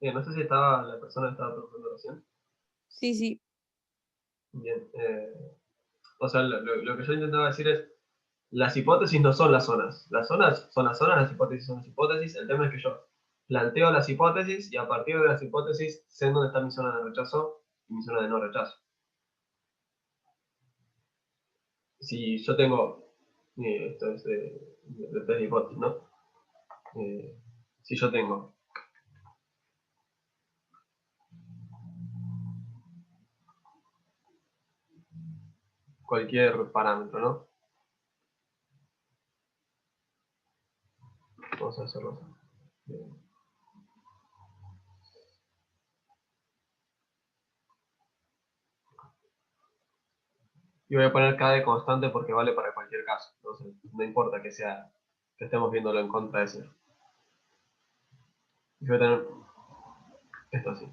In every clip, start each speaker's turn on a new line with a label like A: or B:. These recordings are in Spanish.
A: No sé si estaba la persona que estaba preguntando recién.
B: Sí, sí.
A: Bien. O sea, lo que yo intentaba decir es, las hipótesis no son las zonas. Las zonas son las zonas, las hipótesis son las hipótesis. El tema es que yo planteo las hipótesis y a partir de las hipótesis sé dónde está mi zona de rechazo y mi zona de no rechazo. Si yo tengo, esto es de test de hipótesis, ¿no? Eh, si yo tengo cualquier parámetro, ¿no? Vamos a hacerlo así. Y voy a poner K de constante porque vale para cualquier caso. Entonces, no importa que sea, que estemos viéndolo en contra de cero. Y voy a tener esto así.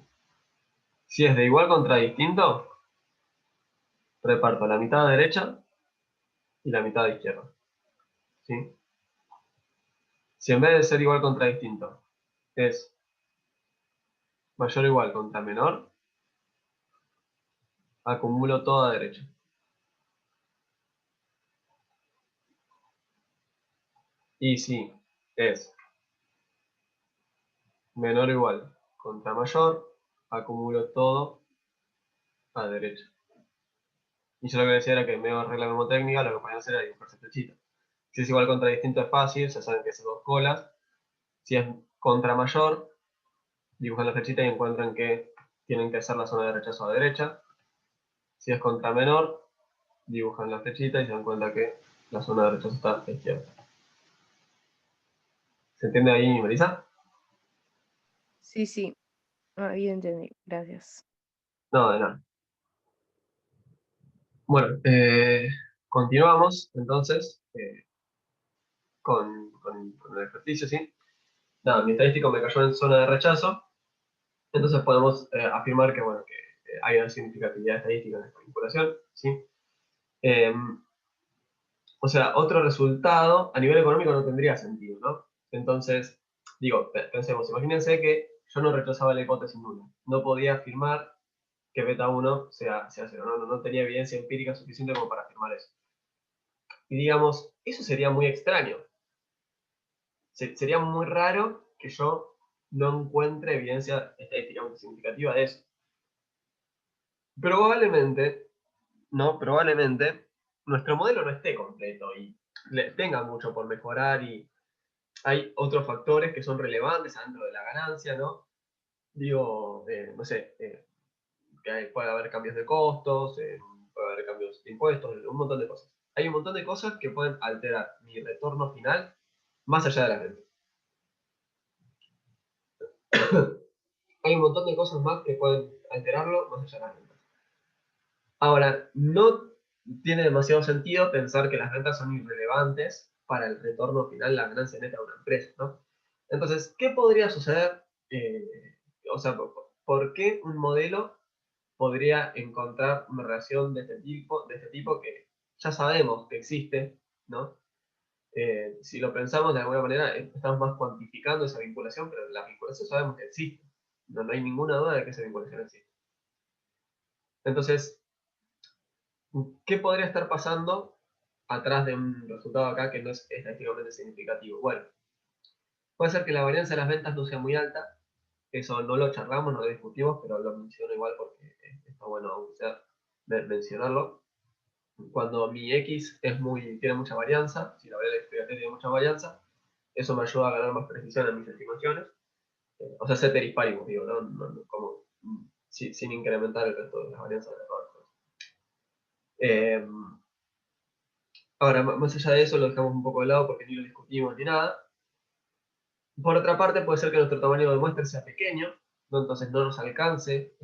A: Si es de igual contra distinto, reparto la mitad a derecha y la mitad a izquierda. ¿Sí? Si en vez de ser igual contra distinto es mayor o igual contra menor, acumulo todo a derecha. Y si es menor o igual contra mayor, acumulo todo a derecha. Y yo lo que decía era que me voy a arreglar la mnemotécnica, lo que podía hacer era dibujar esa flechita. Si es igual contra distinto es fácil, ya saben que es dos colas. Si es contra mayor, dibujan la flechita y encuentran que tienen que hacer la zona de rechazo a derecha. Si es contra menor, dibujan la flechita y se dan cuenta que la zona de rechazo está a la izquierda. ¿Se entiende ahí, Marisa?
B: Sí, sí. Ah, bien entendí. Gracias.
A: No, de nada. Bueno, continuamos entonces con el ejercicio, ¿sí? Nada, mi estadístico me cayó en zona de rechazo, entonces podemos afirmar que, bueno, que hay una significatividad estadística en esta vinculación, ¿sí? Eh, o sea, otro resultado a nivel económico no tendría sentido, ¿no? Entonces, digo, pensemos, imagínense que yo no rechazaba la hipótesis nula, no podía afirmar que beta 1 sea cero, no tenía evidencia empírica suficiente como para afirmar eso. Y digamos, eso sería muy extraño. Sería muy raro que yo no encuentre evidencia estadísticamente significativa de eso. Probablemente, no, probablemente nuestro modelo no esté completo y tenga mucho por mejorar y hay otros factores que son relevantes dentro de la ganancia, ¿no? Digo, no sé, que puede haber cambios de costos, puede haber cambios de impuestos, un montón de cosas. Hay un montón de cosas que pueden alterar mi retorno final más allá de la renta. Hay un montón de cosas más que pueden alterarlo más allá de la renta. Ahora, no tiene demasiado sentido pensar que las rentas son irrelevantes para el retorno final, la ganancia neta de una empresa, ¿no? Entonces, ¿qué podría suceder? O sea, ¿por qué un modelo podría encontrar una relación de este tipo que ya sabemos que existe, ¿no? Si lo pensamos de alguna manera, estamos más cuantificando esa vinculación, pero la vinculación sabemos que existe. No hay ninguna duda de que esa vinculación existe. Entonces, ¿qué podría estar pasando atrás de un resultado acá que no es estadísticamente significativo? Bueno, puede ser que la varianza de las ventas no sea muy alta, eso no lo charlamos, no lo discutimos, pero lo menciono igual porque está bueno aunque sea mencionarlo. Cuando mi X tiene mucha varianza, si la variable explicativa tiene mucha varianza, eso me ayuda a ganar más precisión en mis estimaciones. O sea, ceteris paribus, digo, como, sin incrementar el resto de las varianzas de error. Eh, Ahora, más allá de eso, lo dejamos un poco de lado porque ni lo discutimos ni nada. Por otra parte, puede ser que nuestro tamaño de muestra sea pequeño, ¿no? Entonces no nos alcance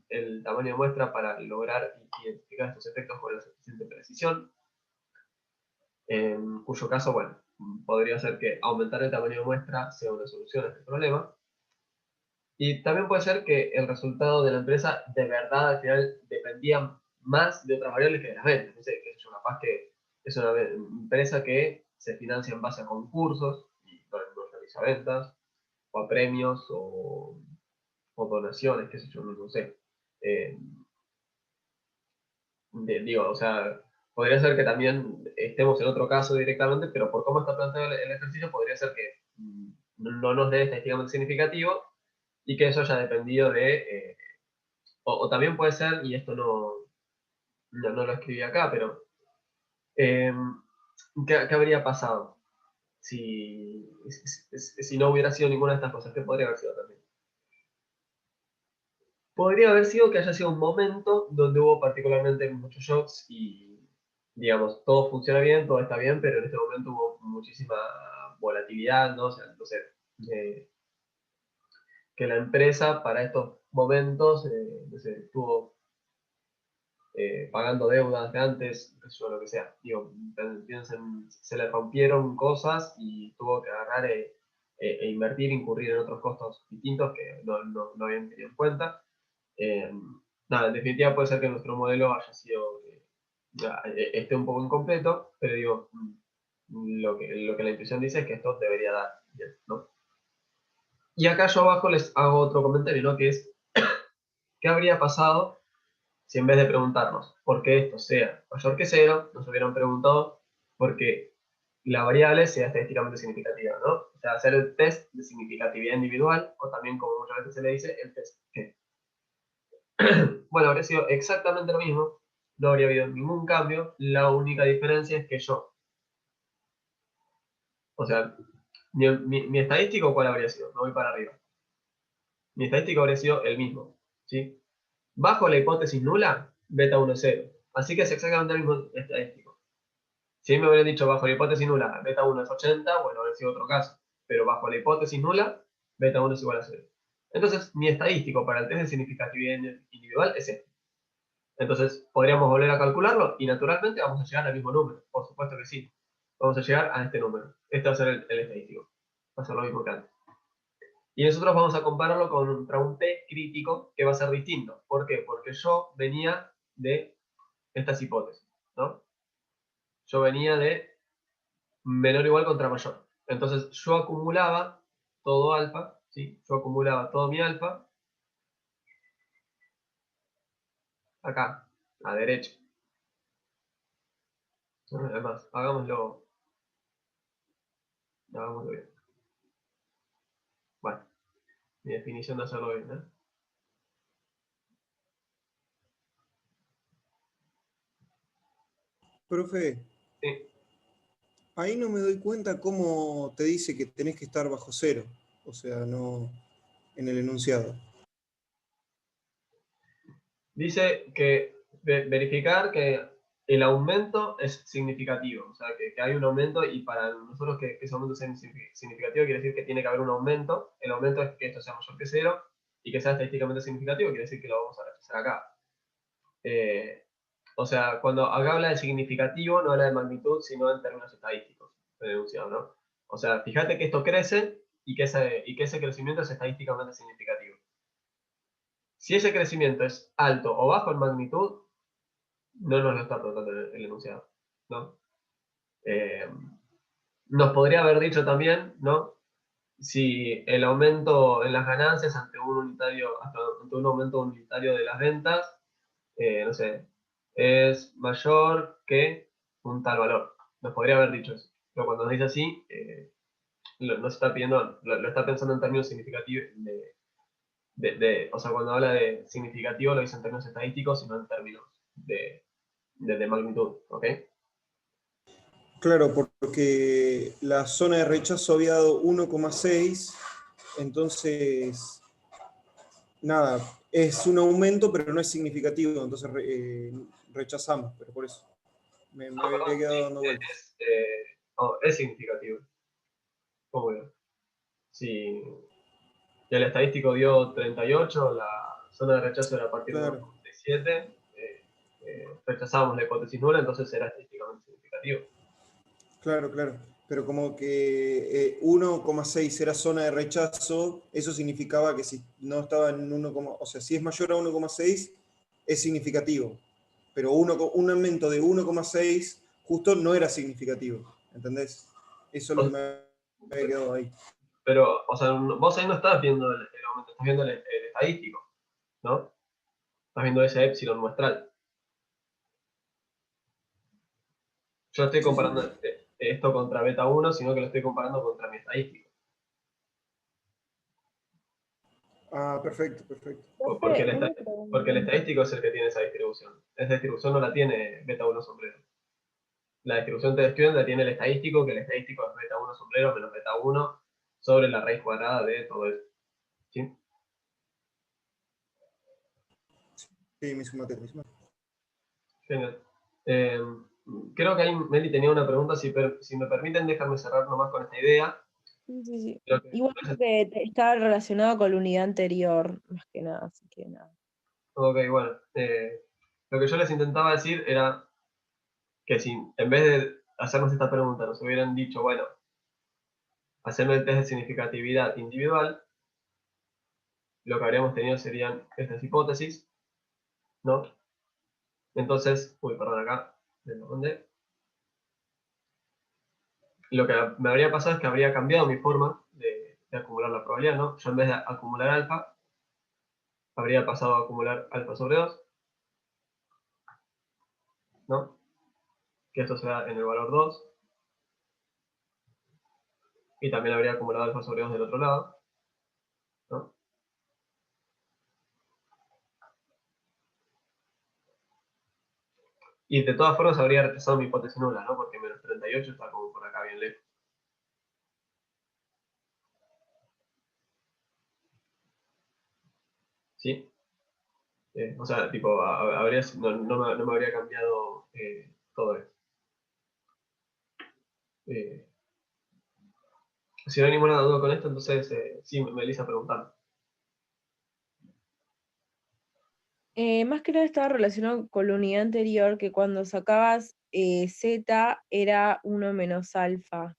A: el tamaño de muestra para lograr identificar estos efectos con la suficiente precisión. En cuyo caso, bueno, podría ser que aumentar el tamaño de muestra sea una solución a este problema. Y también puede ser que el resultado de la empresa de verdad al final dependía más de otras variables que de las ventas. No sé, que es capaz que es una empresa que se financia en base a concursos y no realiza ventas, o a premios, o o donaciones, qué sé yo, no sé. Digo, o sea, podría ser que también estemos en otro caso directamente, pero por cómo está planteado el ejercicio, podría ser que no nos dé estadísticamente significativo y que eso haya dependido de, o también puede ser, y esto no lo escribí acá, pero eh, ¿qué habría pasado si no hubiera sido ninguna de estas cosas? ¿Qué podría haber sido también? Podría haber sido que haya sido un momento donde hubo particularmente muchos shocks y, digamos, todo funciona bien, todo está bien, pero en este momento hubo muchísima volatilidad, ¿no? O sea, no sé, eh, que la empresa para estos momentos, no sé, estuvo pagando deudas de antes, qué sé yo, lo que sea. Digo, piensen, se le rompieron cosas y tuvo que agarrar e invertir, incurrir en otros costos distintos que no habían tenido en cuenta. Nada, en definitiva puede ser que nuestro modelo haya sido, esté un poco incompleto, pero digo, lo que la intuición dice es que esto debería dar bien, ¿no? Y acá yo abajo les hago otro comentario, ¿no? Que es, ¿qué habría pasado si en vez de preguntarnos por qué esto sea mayor que cero, nos hubieran preguntado por qué la variable sea estadísticamente significativa, ¿no? O sea, hacer el test de significatividad individual, o también, como muchas veces se le dice, el test G. Bueno, habría sido exactamente lo mismo, no habría habido ningún cambio, la única diferencia es que yo, o sea, mi estadístico, ¿cuál habría sido? Me voy para arriba. Mi estadístico habría sido el mismo, ¿sí? Bajo la hipótesis nula, beta 1 es 0. Así que es exactamente el mismo estadístico. Si me hubieran dicho bajo la hipótesis nula, beta 1 es 80, bueno, habría sido otro caso. Pero bajo la hipótesis nula, beta 1 es igual a 0. Entonces, mi estadístico para el test de significatividad individual es este. Entonces, podríamos volver a calcularlo y naturalmente vamos a llegar al mismo número. Por supuesto que sí. Vamos a llegar a este número. Este va a ser el estadístico. Va a ser lo mismo que antes. Y nosotros vamos a compararlo contra un P crítico que va a ser distinto. ¿Por qué? Porque yo venía de estas hipótesis, ¿no? Yo venía de menor o igual contra mayor. Entonces, yo acumulaba todo alfa, ¿sí? Yo acumulaba todo mi alfa acá, a la derecha. Además, hagámoslo bien. Bueno, mi definición de hacerlo bien, ¿eh?
C: Profe,
A: Sí.
C: ahí no me doy cuenta cómo te dice que tenés que estar bajo cero, o sea, no en el enunciado.
A: Dice que verificar que el aumento es significativo, o sea, que hay un aumento y para nosotros que ese aumento sea significativo quiere decir que tiene que haber un aumento. El aumento es que esto sea mayor que cero y que sea estadísticamente significativo, quiere decir que lo vamos a rechazar acá. O sea, cuando acá habla de significativo, no habla de magnitud, sino en términos estadísticos, el enunciado, ¿no? O sea, fíjate que esto crece y que ese crecimiento es estadísticamente significativo. Si ese crecimiento es alto o bajo en magnitud, no nos lo está tratando el enunciado, ¿no? Eh, Nos podría haber dicho también, ¿no? Si el aumento en las ganancias ante ante un aumento unitario de las ventas, no sé, es mayor que un tal valor. Nos podría haber dicho eso. Pero cuando nos dice así, no se está pidiendo, lo está pensando en términos significativos o sea, cuando habla de significativo lo dice en términos estadísticos y no en términos de magnitud, ¿ok?
C: Claro, porque la zona de rechazo había dado 1,6, entonces, nada, es un aumento, pero no es significativo, entonces rechazamos, pero por eso me
A: No,
C: había
A: perdón, sí,
C: quedado dando vueltas.
A: es significativo. Obvio. Si el estadístico dio 38, la zona de rechazo era a partir de
C: Claro,
A: 1,7, rechazábamos la hipótesis nula, entonces era estadísticamente significativo.
C: claro, claro. Pero como que 1,6 era zona de rechazo, eso significaba que si no estaba en 1, o sea, si es mayor a 1,6 es significativo. Pero un aumento de 1,6 justo no era significativo, ¿entendés? Eso es lo que me había quedado ahí.
A: Pero, o sea, vos ahí no estás viendo el aumento, estás viendo el estadístico, ¿no? Estás viendo ese épsilon muestral. Yo estoy
C: Sí, sí.
A: comparando esto contra beta 1, sino que lo estoy comparando contra mi estadístico.
C: Ah, perfecto, perfecto.
A: Porque
B: Profe, una
A: porque el
B: pregunta.
A: estadístico es el que tiene esa distribución. Esa distribución no la tiene beta 1 sombrero. La distribución de student la tiene el estadístico, que el estadístico es beta 1 sombrero menos beta 1 sobre la raíz cuadrada de todo eso. ¿Sí?
C: Sí, mi sumate, mi sumate.
A: Genial. Eh, creo que ahí Meli tenía una pregunta, si me permiten, déjame cerrar nomás con esta idea.
B: Sí, sí, sí.
A: Creo que,
B: Igual que está relacionado con la unidad anterior, más que nada, así que nada.
A: ok, bueno. Lo que yo les intentaba decir era que si en vez de hacernos esta pregunta nos hubieran dicho, bueno, hacerme el test de significatividad individual, lo que habríamos tenido serían estas hipótesis, ¿no? Entonces, uy, perdón, acá, ¿de dónde? Lo que me habría pasado es que habría cambiado mi forma de acumular la probabilidad, ¿no? Yo en vez de acumular alfa, habría pasado a acumular alfa sobre 2, ¿no? Que esto se da en el valor 2, y también habría acumulado alfa sobre 2 del otro lado, ¿no? Y de todas formas habría rechazado mi hipótesis nula, ¿no? Porque menos 38 está como por acá bien lejos. ¿Sí? O sea, tipo, no me habría cambiado todo esto. Eh, si no hay ninguna duda con esto, entonces sí, Melissa preguntando.
B: Más que nada estaba relacionado con la unidad anterior, que cuando sacabas Z era 1 menos alfa.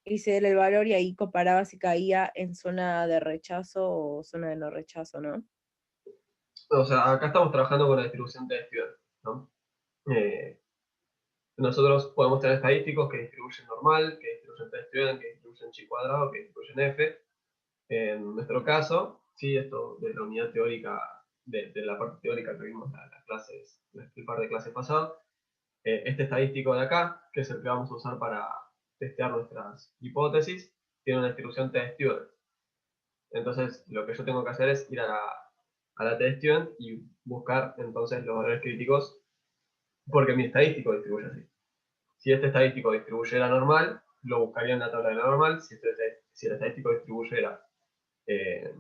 B: Ese era el valor y ahí comparabas si caía en zona de rechazo o zona de no rechazo, ¿no?
A: O sea, acá estamos trabajando con la distribución de Stewart, ¿no? Nosotros podemos tener estadísticos que distribuyen normal, que distribuyen t-student, que distribuyen chi cuadrado, que distribuyen f. En nuestro caso, sí, esto de la unidad teórica, de la parte teórica que vimos en las clases, el par de clases pasadas, este estadístico de acá, que es el que vamos a usar para testear nuestras hipótesis, tiene una distribución t-student. Entonces, lo que yo tengo que hacer es ir a la t-student y buscar entonces los valores críticos, porque mi estadístico distribuye así. Si este estadístico distribuyera normal, lo buscaría en la tabla de la normal. Si el estadístico distribuyera, eh,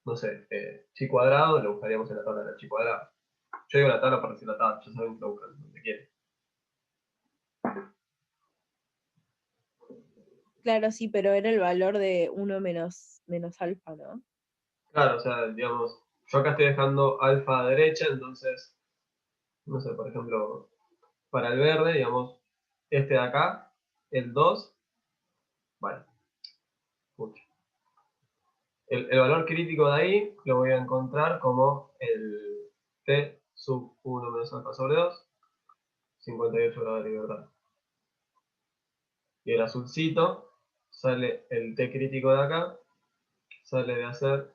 A: no sé, chi cuadrado, lo buscaríamos en la tabla de la chi cuadrado. Yo digo la tabla para decir la tabla, ya saben que lo buscan donde quieren.
B: Claro, sí, pero era el valor de 1 menos alfa, ¿no?
A: Claro, o sea, digamos, yo acá estoy dejando alfa a derecha, entonces, no sé, por ejemplo, para el verde, digamos, este de acá, el 2, vale, mucho. El valor crítico de ahí lo voy a encontrar como el t sub 1 menos alfa sobre 2, 58 grados de libertad. Y el azulcito sale el t crítico de acá, sale de hacer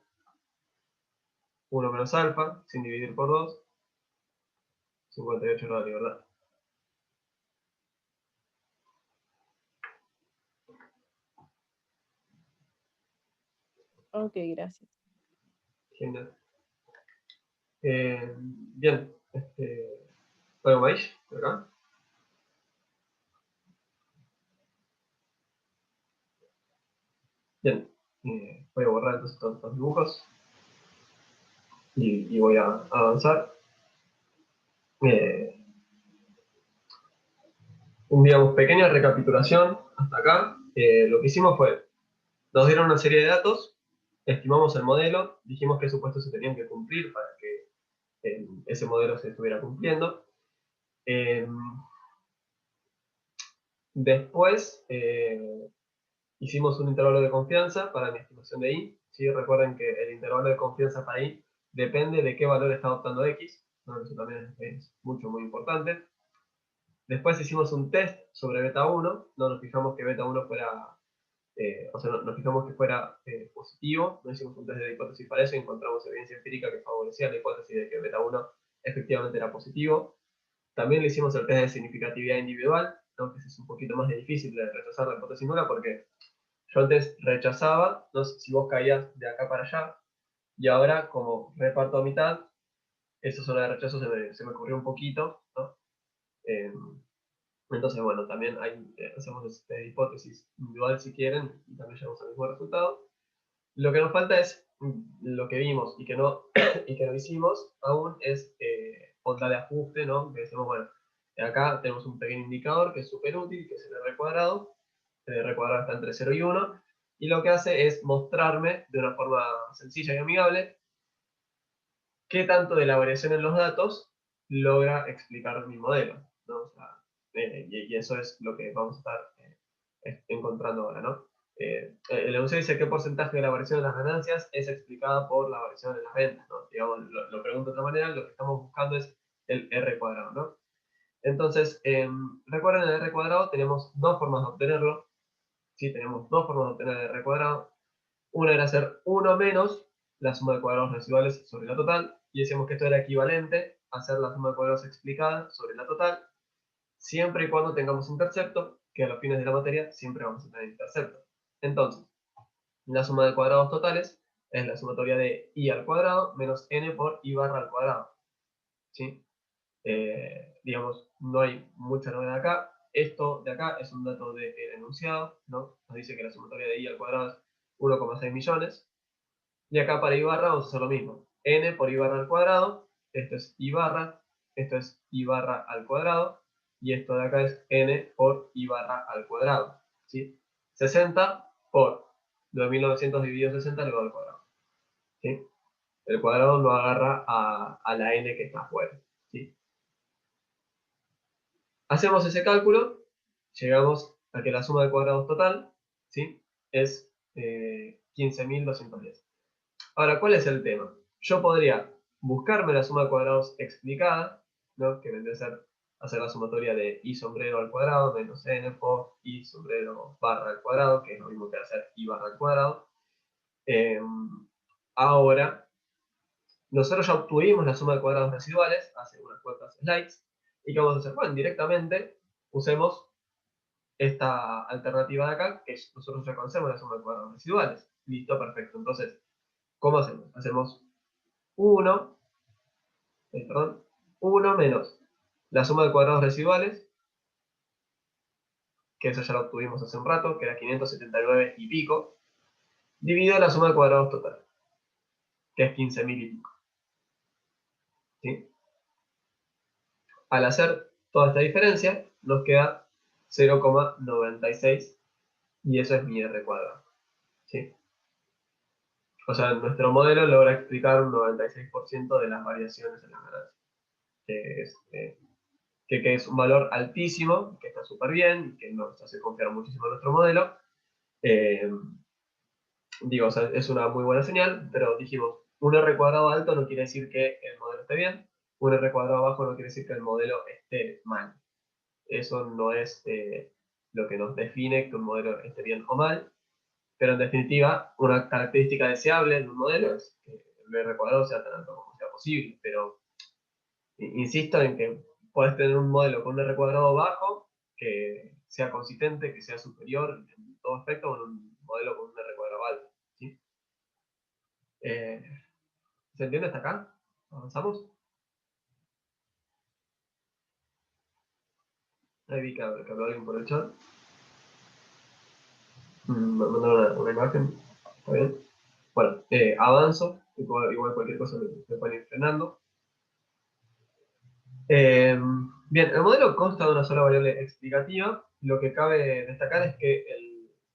A: 1 menos alfa, sin dividir por 2, 58 grados de libertad.
B: Ok, gracias.
A: Genial. Bien, ¿algo más por acá? Bien, voy a borrar entonces todos estos dibujos y voy a avanzar. Eh, digamos, pequeña recapitulación hasta acá. Lo que hicimos fue, nos dieron una serie de datos, estimamos el modelo, dijimos qué supuestos se tenían que cumplir para que ese modelo se estuviera cumpliendo. Después hicimos un intervalo de confianza para mi estimación de I. ¿Sí? Recuerden que el intervalo de confianza para I depende de qué valor está adoptando X. ¿No? Eso también es muy importante. Después hicimos un test sobre beta 1. No nos fijamos que beta 1 fuera o sea, nos fijamos que fuera positivo, no hicimos un test de hipótesis para eso y encontramos evidencia empírica que favorecía la hipótesis de que beta 1 efectivamente era positivo. También le hicimos el test de significatividad individual, ¿no? Que es un poquito más difícil de rechazar la hipótesis nula porque yo antes rechazaba, no sé si vos caías de acá para allá, y ahora como reparto a mitad, esa zona de rechazo se me ocurrió un poquito, ¿no? Entonces, bueno, también hacemos hipótesis individual si quieren, y también llegamos al mismo resultado. Lo que nos falta es lo que vimos y que no, y que no hicimos aún es onda de ajuste, ¿no? Que decimos, bueno, acá tenemos un pequeño indicador que es súper útil, que es el R cuadrado. El R cuadrado está entre 0 y 1, y lo que hace es mostrarme de una forma sencilla y amigable qué tanto de la variación en los datos logra explicar mi modelo, ¿no? O sea, y eso es lo que vamos a estar encontrando ahora, ¿no? El enunciado dice qué porcentaje de la variación de las ganancias es explicada por la variación de las ventas, ¿no? Digamos, lo pregunto de otra manera, lo que estamos buscando es el R cuadrado, ¿no? Entonces, recuerden, el R cuadrado tenemos dos formas de obtenerlo, ¿sí? Tenemos dos formas de obtener el R cuadrado. Una era hacer 1 menos la suma de cuadrados residuales sobre la total, y decíamos que esto era equivalente a hacer la suma de cuadrados explicada sobre la total, siempre y cuando tengamos intercepto, que a los fines de la materia siempre vamos a tener intercepto. Entonces, la suma de cuadrados totales es la sumatoria de i al cuadrado menos n por i barra al cuadrado. ¿Sí? Digamos, no hay mucha novedad acá. Esto de acá es un dato del enunciado, ¿no? Nos dice que la sumatoria de i al cuadrado es 1,6 millones. Y acá para i barra vamos a hacer lo mismo. N por i barra al cuadrado, esto es i barra, esto es i barra al cuadrado, y esto de acá es n por i barra al cuadrado. ¿Sí? 60 por 9.900 dividido 60 elevado al cuadrado. ¿Sí? El cuadrado lo agarra a la n que está afuera. ¿Sí? Hacemos ese cálculo, llegamos a que la suma de cuadrados total, ¿sí? Es 15.210. Ahora, ¿cuál es el tema? Yo podría buscarme la suma de cuadrados explicada, ¿no? Que vendría a ser hacer la sumatoria de i sombrero al cuadrado menos n por i sombrero barra al cuadrado, que es lo mismo que hacer i barra al cuadrado. Ahora, nosotros ya obtuvimos la suma de cuadrados residuales hace unas cuantas slides, y ¿qué vamos a hacer? Bueno, directamente usemos esta alternativa de acá, que nosotros ya conocemos la suma de cuadrados residuales. Listo, perfecto. Entonces, ¿cómo hacemos? Hacemos 1, perdón, 1 menos la suma de cuadrados residuales, que eso ya lo obtuvimos hace un rato, que era 579 y pico, dividido la suma de cuadrados total, que es 15.000 y pico. ¿Sí? Al hacer toda esta diferencia, nos queda 0,96, y eso es mi R cuadrado. ¿Sí? O sea, nuestro modelo logra explicar un 96% de las variaciones en las ganancias. Que es un valor altísimo, que está súper bien, que nos hace confiar muchísimo en nuestro modelo. Digo, o sea, es una muy buena señal, pero dijimos, un R cuadrado alto no quiere decir que el modelo esté bien, un R cuadrado bajo no quiere decir que el modelo esté mal. Eso no es lo que nos define que un modelo esté bien o mal, pero en definitiva, una característica deseable de un modelo es que el R cuadrado sea tan alto como sea posible, pero insisto en que puedes tener un modelo con un R cuadrado bajo que sea consistente, que sea superior en todo aspecto con un modelo con un R cuadrado alto. ¿Sí? ¿Se entiende hasta acá? ¿Avanzamos? Ahí vi que habló alguien por el chat. Me mandaron una imagen. ¿Está bien? Bueno, avanzo. Igual cualquier cosa me pueden ir frenando. Bien, el modelo consta de una sola variable explicativa. Lo que cabe destacar es que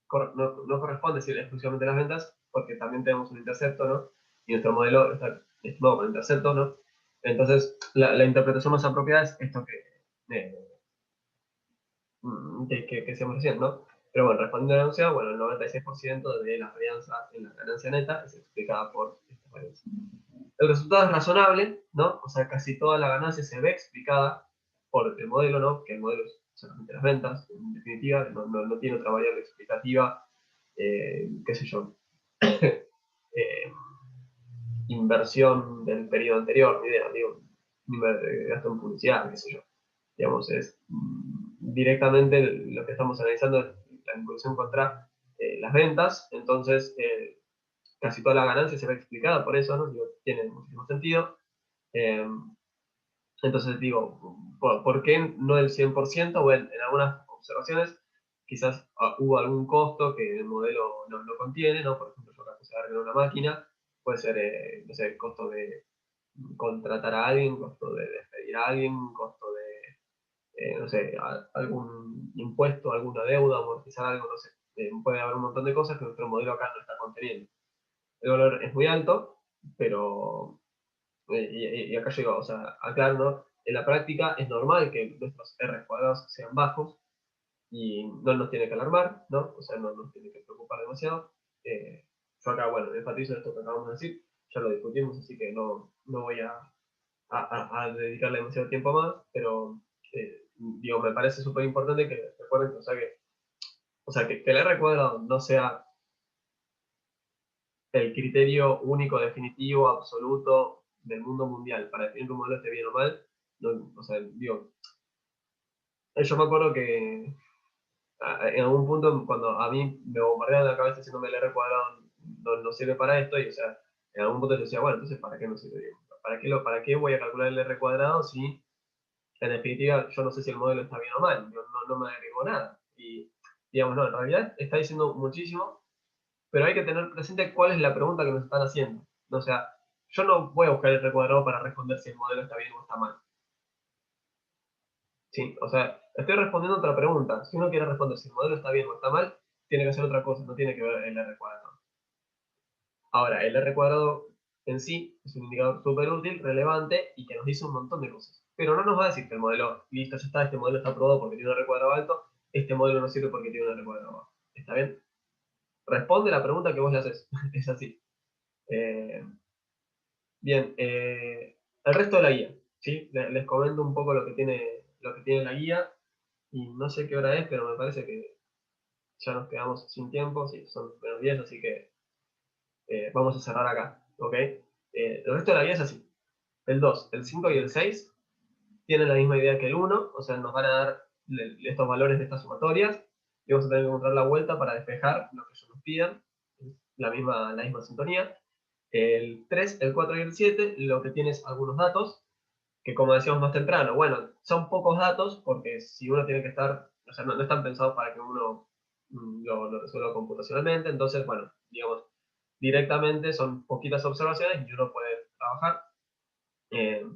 A: no corresponde decir exclusivamente las ventas, porque también tenemos un intercepto, ¿no? Y nuestro modelo está estimado con intercepto, ¿no? Entonces, la interpretación más apropiada es esto que decíamos recién, ¿no? Pero bueno, respondiendo a la enunciado, bueno, el 96% de la varianza en la ganancia neta es explicada por esta varianza. El resultado es razonable, ¿no? O sea, casi toda la ganancia se ve explicada por el modelo, ¿no? Que el modelo es solamente las ventas, en definitiva, no tiene otra variable explicativa qué sé yo, eh, inversión del periodo anterior, ni idea, digo, gasto en publicidad, qué sé yo. Digamos, es directamente lo que estamos analizando es la involución contra las ventas, entonces casi toda la ganancia se ve explicada por eso, ¿no? Digo, tiene muchísimo sentido. Eh, entonces digo, ¿por qué no el 100%? Bueno, en algunas observaciones quizás hubo algún costo que el modelo no contiene, ¿no? Por ejemplo, yo acá puse arreglar una máquina, puede ser, no sé, el costo de contratar a alguien, costo de despedir a alguien, costo de, no sé, algún impuesto, alguna deuda, amortizar algo, no sé. Puede haber un montón de cosas que nuestro modelo acá no está conteniendo. El valor es muy alto, pero y acá llegó, o sea, acá ¿no? En la práctica es normal que nuestros R cuadrados sean bajos y no nos tiene que alarmar, ¿no? O sea, no nos tiene que preocupar demasiado. Yo acá, bueno, enfatizo esto que acabamos de decir, ya lo discutimos, así que no voy a dedicarle demasiado tiempo más, pero digo, me parece súper importante que recuerden, o sea, que el R cuadrado no sea el criterio único, definitivo, absoluto del mundo mundial para definir que un modelo esté bien o mal. No, o sea, digo, yo me acuerdo que en algún punto cuando a mí me bombardeaban la cabeza diciéndome el R cuadrado no sirve para esto, y o sea, en algún punto yo decía, bueno, entonces ¿para qué no sirve? ¿Para qué voy a calcular el R cuadrado si en definitiva yo no sé si el modelo está bien o mal? No me agregó nada. Y digamos, no, en realidad está diciendo muchísimo, pero hay que tener presente cuál es la pregunta que nos están haciendo. O sea, yo no voy a buscar el recuadrado para responder si el modelo está bien o está mal. Sí, o sea, estoy respondiendo otra pregunta. Si uno quiere responder si el modelo está bien o está mal, tiene que hacer otra cosa, no tiene que ver el R cuadrado. Ahora, el R cuadrado en sí es un indicador súper útil, relevante y que nos dice un montón de cosas. Pero no nos va a decir que el modelo, listo, ya está, este modelo está aprobado porque tiene un R cuadrado alto, este modelo no sirve porque tiene un R cuadrado bajo. ¿Está bien? Responde la pregunta que vos le haces. Es así. Eh, Bien, el resto de la guía, ¿sí? Les comento un poco lo que tiene la guía, y no sé qué hora es, pero me parece que ya nos quedamos sin tiempo, sí, son menos 10, así que vamos a cerrar acá, ¿ok? El resto de la guía es así. El 2, el 5 y el 6 tienen la misma idea que el 1, o sea, nos van a dar estos valores de estas sumatorias, y vamos a tener que encontrar la vuelta para despejar lo que ellos nos pidan, la misma sintonía. El 3, el 4 y el 7, lo que tiene es algunos datos, que como decíamos más temprano, bueno, son pocos datos porque si uno tiene que estar, o sea, no están pensados para que uno lo resuelva computacionalmente, entonces, bueno, digamos, directamente son poquitas observaciones y uno puede trabajar. Eh,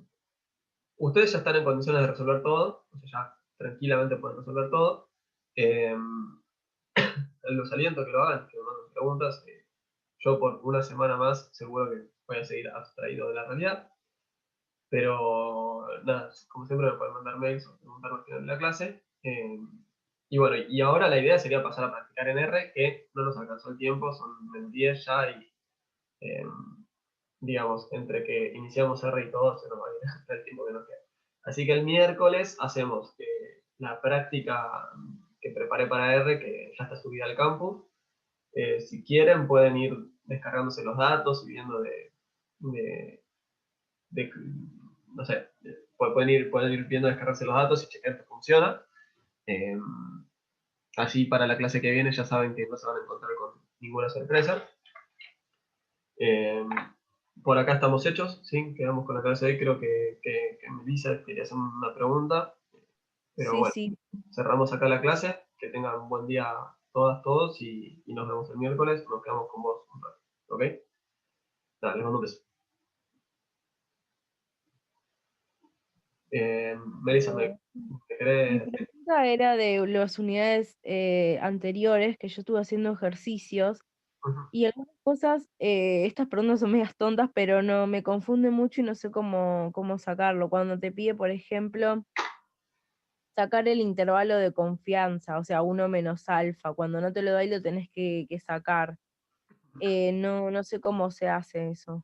A: Ustedes ya están en condiciones de resolver todo, o sea, ya tranquilamente pueden resolver todo. Eh, Los aliento que lo hagan, que me manden preguntas. Yo por una semana más seguro que voy a seguir abstraído de la realidad. Pero nada, como siempre me pueden mandar mails o preguntarme al final de la clase. Y bueno, y ahora la idea sería pasar a practicar en R, que no nos alcanzó el tiempo, son menos 10 ya, y eh, digamos, entre que iniciamos R y todo, se nos va a ir hasta el tiempo que nos queda. Así que el miércoles hacemos la práctica que preparé para R, que ya está subida al campus. Si quieren pueden ir descargándose los datos y viendo de no sé, pueden ir viendo, descargarse los datos y chequear que funciona. Eh, Así para la clase que viene ya saben que no se van a encontrar con ninguna sorpresa. Eh, por acá estamos hechos, ¿sí? Quedamos con la clase de hoy. Creo que Melissa quería hacer una pregunta, pero
B: Sí,
A: bueno,
B: sí.
A: cerramos acá la clase. Que tengan un buen día todas, todos, y nos vemos el miércoles. Nos quedamos con vos un rato, ¿ok? Dale, les mando un beso. Melissa, ¿me
B: Mi
A: querés?
B: pregunta era de las unidades anteriores, que yo estuve haciendo ejercicios y algunas cosas, estas preguntas son medias tontas, pero no me confunden mucho y no sé cómo sacarlo. Cuando te pide, por ejemplo, sacar el intervalo de confianza, o sea, 1 menos alfa, cuando no te lo da y lo tenés que sacar. No sé cómo se hace eso.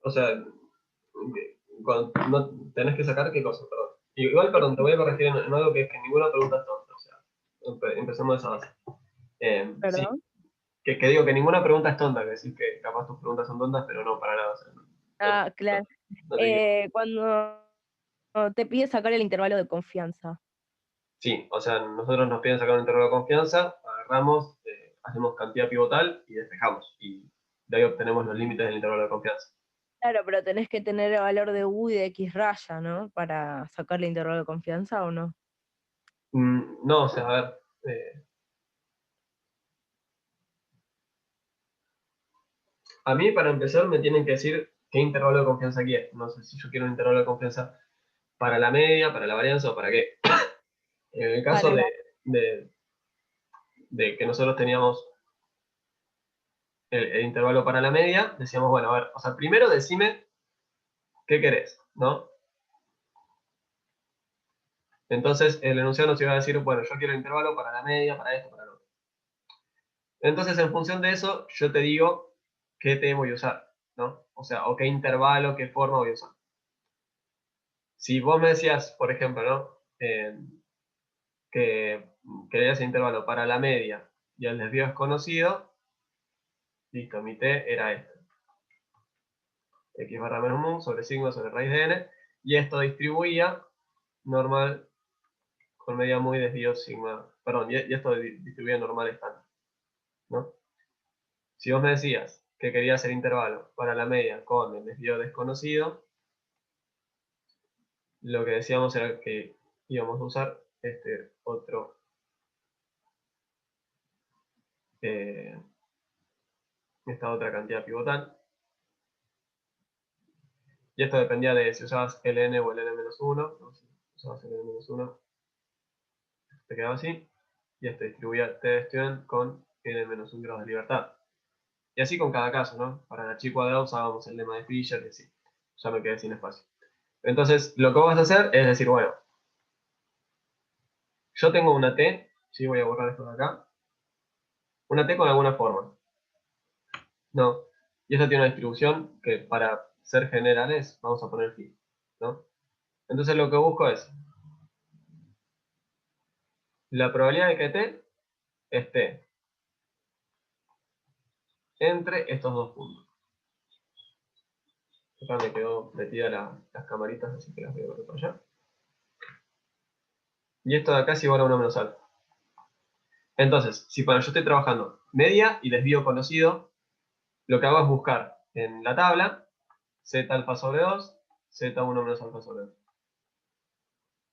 A: O sea, cuando no, tenés que sacar qué cosa, perdón. Igual, perdón, te voy a corregir en algo que es que ninguna pregunta es tonta. O sea, empecemos de esa base. Sí,
B: ¿Perdón?
A: que digo que ninguna pregunta es tonta, que decís que capaz tus preguntas son tontas, pero no, para nada. O sea,
B: Ah, claro.
A: no te equivoques.
B: Cuando te pide sacar el intervalo de confianza.
A: Sí, o sea, nosotros nos piden sacar un intervalo de confianza, agarramos, hacemos cantidad pivotal y despejamos. Y de ahí obtenemos los límites del intervalo de confianza.
B: Claro, pero tenés que tener el valor de U y de X raya, ¿no? Para sacarle intervalo de confianza o no.
A: No, o sea, a ver, a mí para empezar me tienen que decir qué intervalo de confianza quiero. No sé si yo quiero un intervalo de confianza para la media, para la varianza o para qué. En el caso
B: Para la...
A: de, de que nosotros teníamos el intervalo para la media, decíamos, bueno, a ver, o sea, primero decime qué querés, ¿no? Entonces el enunciado nos iba a decir, bueno, yo quiero el intervalo para la media, para esto, para lo otro. Entonces en función de eso, yo te digo qué te voy a usar, ¿no? O sea, o qué intervalo, qué forma voy a usar. Si vos me decías, por ejemplo, ¿no? Que querías el intervalo para la media y el desvío desconocido, listo, mi t era este. X barra menos mu sobre sigma sobre raíz de n, y esto distribuía normal con media mu y desvío sigma, perdón, y esto distribuía normal estándar, ¿no? Si vos me decías que querías el intervalo para la media con el desvío desconocido, lo que decíamos era que íbamos a usar este otro esta otra cantidad pivotal, y esto dependía de si usabas el n o el n-1, ¿no? Si usabas el n-1 te quedaba así, y esto distribuía t de student con n-1 grados de libertad. Y así con cada caso, ¿no? Para la chi cuadrada usábamos el lema de Fisher y así. Ya me quedé sin espacio. Entonces, lo que vas a hacer es decir, bueno, yo tengo una t, sí, voy a borrar esto de acá, una t con alguna forma, ¿no? Y esta tiene una distribución que para ser generales vamos a poner phi, ¿no? Entonces lo que busco es la probabilidad de que t esté entre estos dos puntos. Acá me quedó metida las camaritas, así que las voy a poner para allá. Y esto de acá es igual a 1 menos alfa. Entonces, si cuando yo estoy trabajando media y desvío conocido, lo que hago es buscar en la tabla z alfa sobre 2, z1 menos alfa sobre 2.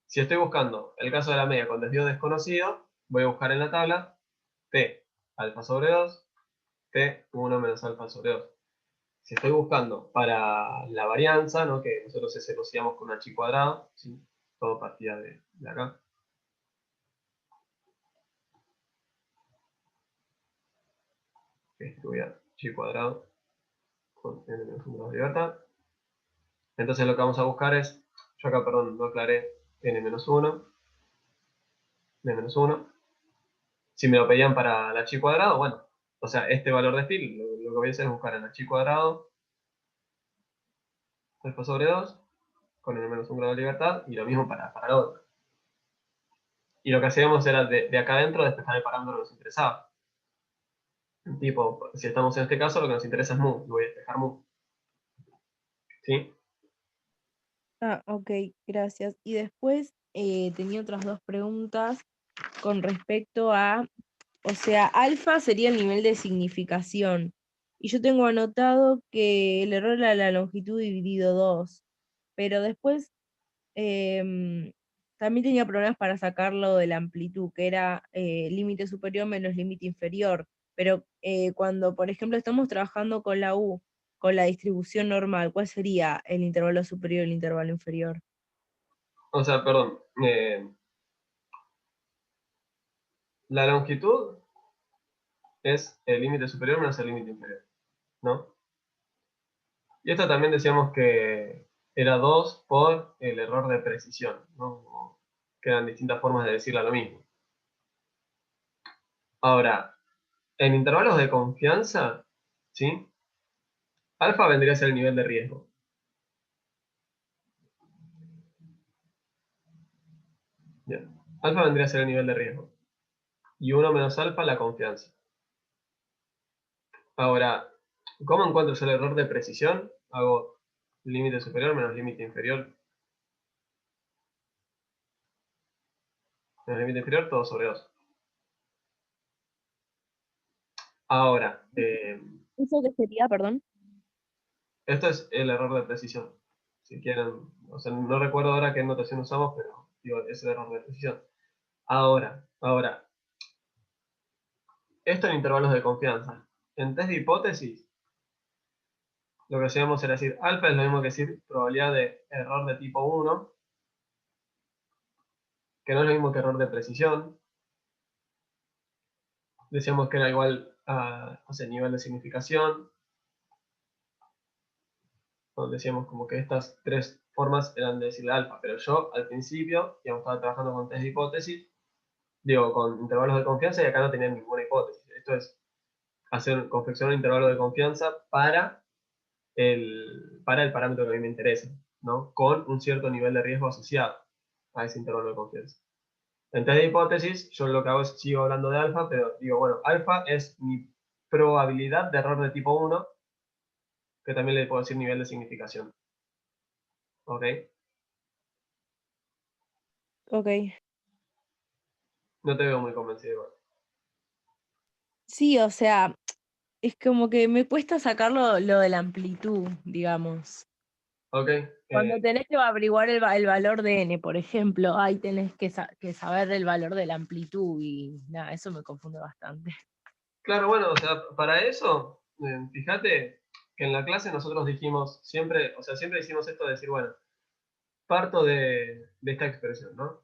A: Si estoy buscando el caso de la media con desvío desconocido, voy a buscar en la tabla t alfa sobre 2, t1 menos alfa sobre 2. Si estoy buscando para la varianza, ¿no? Que nosotros ese lo hacíamos con una chi cuadrada, ¿sí? Todo partía de acá. Que distribuía chi cuadrado con n menos 1 de libertad. Entonces lo que vamos a buscar es, yo acá, perdón, no aclaré, n-1, n-1. Si me lo pedían para la chi cuadrado, bueno, o sea, este valor de phi, lo que voy a hacer es buscar en la chi cuadrado, alfa sobre 2, con n-1 grado de libertad, y lo mismo para la otra. Y lo que hacíamos era de acá adentro despejar el parámetro que nos interesaba. Tipo, si estamos en este caso, lo que nos interesa es mu, lo voy a despejar mu. ¿Sí?
B: Ah, ok, gracias. Y después tenía otras dos preguntas con respecto a, o sea, alfa sería el nivel de significación. Y yo tengo anotado que el error era la longitud dividido 2, pero después también tenía problemas para sacarlo de la amplitud, que era límite superior menos límite inferior. Pero cuando, por ejemplo, estamos trabajando con la U, con la distribución normal, ¿cuál sería el intervalo superior y el intervalo inferior?
A: O sea, perdón, la longitud es el límite superior menos el límite inferior, ¿no? Y esto también decíamos que era 2 por el error de precisión, ¿no? Que eran distintas formas de decirle lo mismo. Ahora, en intervalos de confianza, ¿sí? Alfa vendría a ser el nivel de riesgo. Bien. Alfa vendría a ser el nivel de riesgo. Y 1 menos alfa la confianza. Ahora, ¿cómo encuentro yo el error de precisión? Hago límite superior menos límite inferior. Menos límite inferior, todo sobre 2. Ahora,
B: ¿Eso qué sería, perdón?
A: esto es el error de precisión. Si quieren, o sea, no recuerdo ahora qué notación usamos, pero digo, es el error de precisión. Ahora, esto en intervalos de confianza. En test de hipótesis, lo que hacíamos era decir, alfa es lo mismo que decir probabilidad de error de tipo 1, que no es lo mismo que error de precisión. Decíamos que era igual a, o sea, nivel de significación. Decíamos como que estas tres formas eran de decirle alfa, pero yo al principio, digamos, estaba trabajando con test de hipótesis, digo, con intervalos de confianza y acá no tenía ninguna hipótesis. Esto es confeccionar un intervalo de confianza para el parámetro que a mí me interesa, ¿no? Con un cierto nivel de riesgo asociado a ese intervalo de confianza. En test de hipótesis, yo lo que hago es sigo hablando de alfa, pero digo, bueno, alfa es mi probabilidad de error de tipo 1, que también le puedo decir nivel de significación. ¿Ok?
B: Ok.
A: No te veo muy convencido igual.
B: Sí, o sea, es como que me cuesta sacarlo lo de la amplitud, digamos.
A: ¿Ok?
B: Cuando tenés que averiguar el valor de n, por ejemplo, ahí tenés que saber el valor de la amplitud y nada, eso me confunde bastante.
A: Claro, bueno, o sea, para eso, fíjate que en la clase nosotros dijimos siempre, o sea, siempre hicimos esto de decir, bueno, parto de esta expresión, ¿no?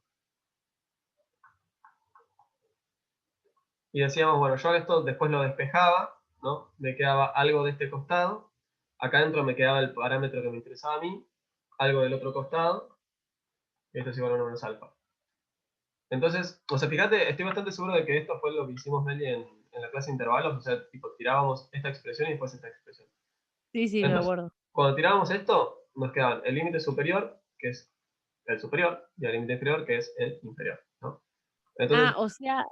A: Y decíamos, bueno, yo esto después lo despejaba, ¿no? Me quedaba algo de este costado, acá adentro me quedaba el parámetro que me interesaba a mí, algo del otro costado, y esto es igual a 1 menos alfa. Entonces, o sea, fíjate, estoy bastante seguro de que esto fue lo que hicimos, Meli, en la clase de intervalos, o sea, tipo, tirábamos esta expresión y después esta expresión.
B: Sí, sí, me
A: Entonces,
B: acuerdo.
A: cuando tirábamos esto, nos quedaban el límite superior, que es el superior, y el límite inferior, que es el inferior, ¿no?
B: Ah,
A: Entonces,
B: o sea,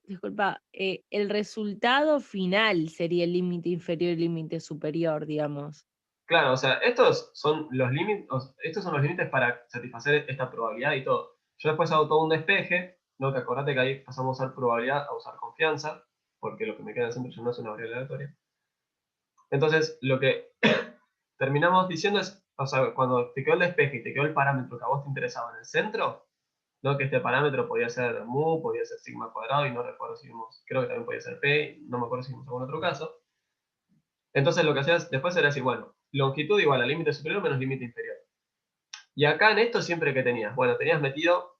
B: disculpa, el resultado final sería el límite inferior y el límite superior, digamos.
A: claro, o sea, estos son los límites para satisfacer esta probabilidad y todo. Yo después hago todo un despeje, ¿no? Que acordate que ahí pasamos a usar probabilidad a usar confianza, porque lo que me queda en el centro ya no es una variable aleatoria. Entonces, lo que terminamos diciendo es, o sea, cuando te quedó el despeje y te quedó el parámetro que a vos te interesaba en el centro, ¿no? Que este parámetro podía ser mu, podía ser sigma cuadrado, y no recuerdo si vimos, creo que también podía ser p, no me acuerdo si vimos algún otro caso. Entonces lo que hacías después era decir, bueno, longitud igual a límite superior menos límite inferior. Y acá en esto siempre que tenías, bueno, tenías metido,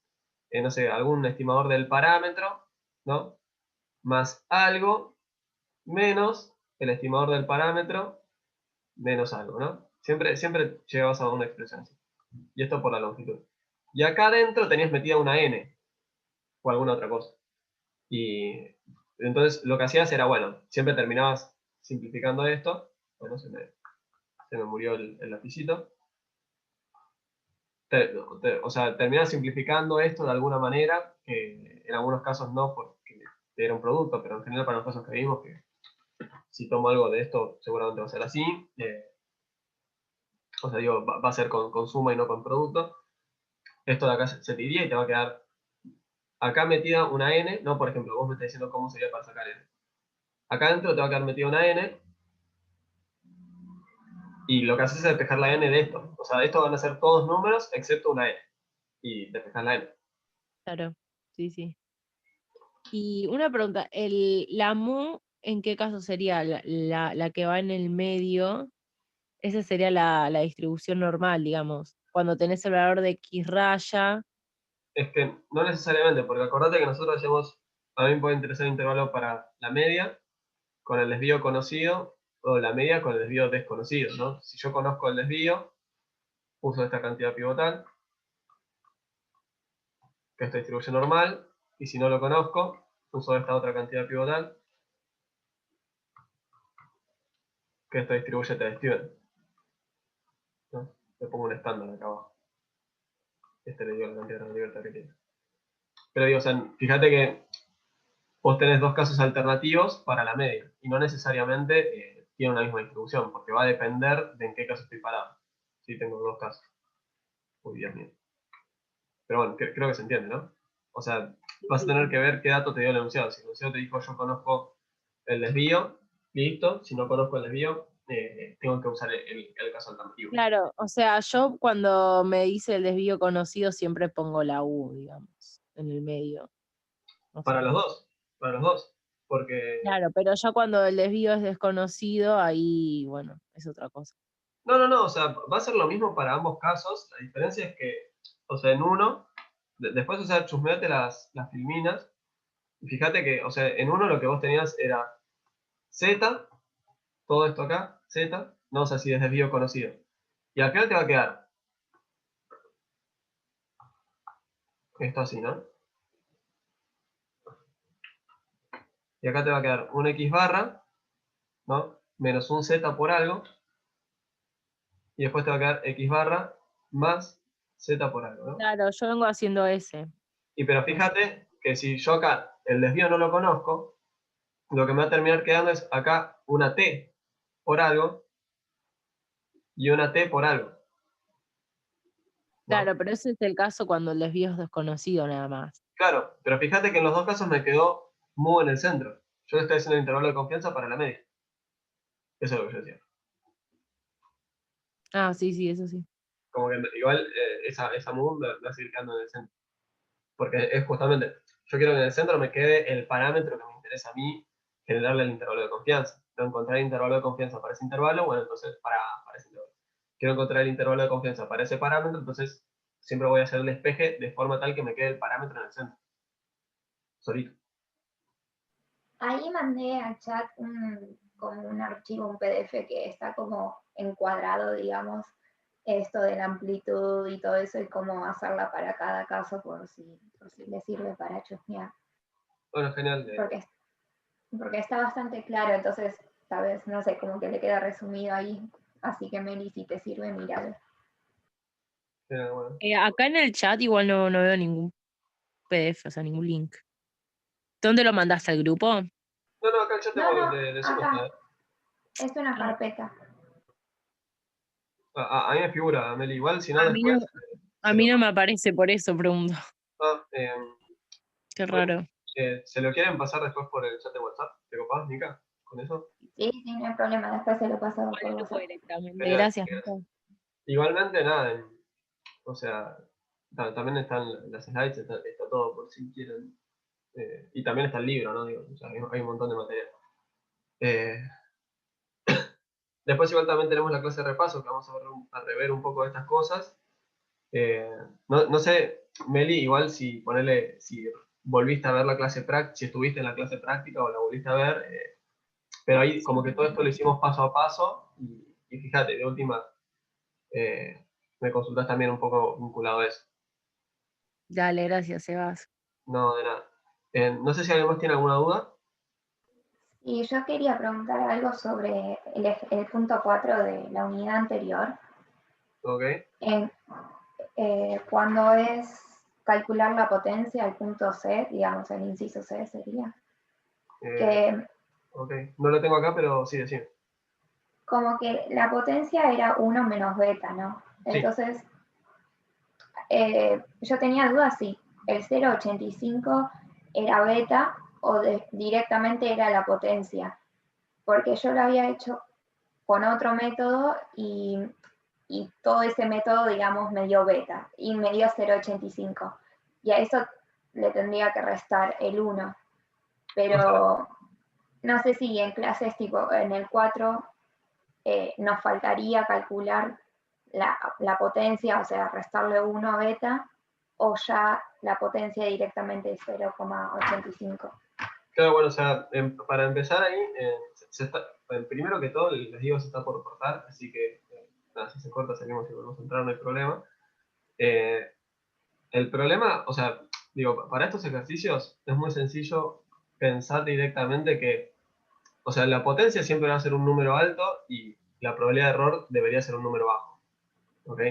A: no sé, algún estimador del parámetro, ¿no? Más algo menos el estimador del parámetro menos algo, ¿no? Siempre llegabas a una expresión así. Y esto por la longitud. Y acá adentro tenías metida una n o alguna otra cosa. Y entonces lo que hacías era, bueno, siempre terminabas simplificando esto. Bueno, se me murió el lapicito. O sea, terminabas simplificando esto de alguna manera, que en algunos casos no, porque te era un producto, pero en general para los casos que vimos, que si tomo algo de esto, seguramente va a ser así. O sea, digo, va a ser con suma y no con producto. Esto de acá se te iría y te va a quedar acá metida una n, no, por ejemplo, vos me estás diciendo cómo sería para sacar n. Acá adentro te va a quedar metida una n, y lo que haces es despejar la n de esto. O sea, de esto van a ser todos números excepto una n. Y despejar la n.
B: Claro, sí, sí. Y una pregunta, la mu, ¿en qué caso sería la que va en el medio? Esa sería la distribución normal, digamos. Cuando tenés el valor de X raya.
A: Es que no necesariamente, porque acordate que nosotros decíamos, a mí me puede interesar el intervalo para la media con el desvío conocido o la media con el desvío desconocido, ¿no? Si yo conozco el desvío, uso esta cantidad pivotal, que esto distribuye normal, y si no lo conozco, uso esta otra cantidad pivotal, que esto distribuye T-Steven, ¿no? Le pongo un estándar acá abajo. Este le digo la cantidad de libertad que tiene. Pero digo, o sea, fíjate que vos tenés dos casos alternativos para la media, y no necesariamente tiene una misma distribución, porque va a depender de en qué caso estoy parado. Sí, tengo dos casos. Uy, Dios mío. Pero bueno, creo que se entiende, ¿no? O sea, vas a tener que ver qué dato te dio el enunciado. Si el enunciado te dijo yo conozco el desvío, listo. Si no conozco el desvío, tengo que usar el caso alternativo.
B: Claro, o sea, yo cuando me dice el desvío conocido siempre pongo la U, digamos, en el medio. O
A: Para
B: sea,
A: los dos. Porque...
B: claro, pero ya cuando el desvío es desconocido, ahí, bueno, es otra cosa.
A: No, o sea, va a ser lo mismo para ambos casos. La diferencia es que, o sea, en uno, después, o sea, chusmeate las filminas, y fíjate que, o sea, en uno lo que vos tenías era Z, todo esto acá, Z, no, o sea, si es desvío conocido. Y al final te va a quedar esto así, ¿no? Y acá te va a quedar un X barra, ¿no? Menos un Z por algo. Y después te va a quedar X barra más Z por algo, ¿no?
B: Claro, yo vengo haciendo ese.
A: Y pero fíjate que si yo acá el desvío no lo conozco, lo que me va a terminar quedando es acá una T por algo y una T por algo, ¿no?
B: Claro, pero ese es el caso cuando el desvío es desconocido nada más.
A: Claro, pero fíjate que en los dos casos me quedó mu en el centro. Yo le estoy haciendo el intervalo de confianza para la media. Eso es lo que yo decía.
B: Ah, sí, eso sí.
A: Como que igual esa mu me va a seguir quedando en el centro. Porque es justamente, yo quiero que en el centro me quede el parámetro que me interesa a mí generarle el intervalo de confianza. Quiero encontrar el intervalo de confianza para ese intervalo, bueno, entonces para ese intervalo. Quiero encontrar el intervalo de confianza para ese parámetro, entonces siempre voy a hacer el despeje de forma tal que me quede el parámetro en el centro. Solito.
D: Ahí mandé al chat como un archivo, un PDF que está como encuadrado, digamos, esto de la amplitud y todo eso y cómo hacerla para cada caso por si le sirve para chusmear.
A: Bueno, genial.
D: Porque está bastante claro, entonces, tal vez, no sé, como que le queda resumido ahí. Así que Meli, si te sirve, míralo.
A: Bueno.
B: Acá en el chat igual no veo ningún PDF, o sea, ningún link. ¿Dónde lo mandaste al grupo?
A: No, acá el chat de Zoom
D: acá.
A: está.
D: Es una carpeta.
A: A mí me figura, Meli, igual, si no
B: A mí
A: después...
B: a mí no me aparece, por eso pregunto. Qué
A: bueno,
B: raro.
A: ¿se lo quieren pasar después por el chat de WhatsApp? ¿Te copás, Mica, con eso?
D: Sí, no hay problema, después se lo paso por
B: Al grupo
D: WhatsApp.
B: directamente.
A: Genial.
B: Gracias, Nico.
A: Igualmente, nada, o sea, también están las slides, está todo por si quieren. Y también está el libro, ¿no? Digo, o sea, hay un montón de material. Después igual también tenemos la clase de repaso, que vamos a rever un poco de estas cosas. No sé, Meli, igual si volviste a ver la clase práctica, si estuviste en la clase práctica o la volviste a ver, pero ahí como que todo esto lo hicimos paso a paso y fíjate, de última me consultás también un poco vinculado a eso.
B: Dale, gracias, Sebas.
A: No, de nada. No sé si alguien más tiene alguna duda.
D: Y yo quería preguntar algo sobre el punto 4 de la unidad anterior.
A: Ok.
D: Cuando es calcular la potencia, el punto C, digamos, el inciso C sería.
A: Ok. No lo tengo acá, pero sí, decime.
D: Como que la potencia era 1 menos beta, ¿no?
A: Sí.
D: Entonces, yo tenía dudas si el 0,85 era beta o directamente era la potencia, porque yo lo había hecho con otro método y todo ese método, digamos, me dio beta y me dio 0,85. Y a eso le tendría que restar el 1. Pero no sé si en clases tipo en el 4 nos faltaría calcular la potencia, o sea, restarle 1 a beta, o ya la potencia directamente es 0,85.
A: Claro, bueno, o sea, para empezar ahí, primero que todo, les digo, se está por cortar, así que nada, si se corta salimos y volvemos a entrar, no hay problema. El problema, o sea, digo, para estos ejercicios es muy sencillo pensar directamente que, o sea, la potencia siempre va a ser un número alto y la probabilidad de error debería ser un número bajo, ¿ok?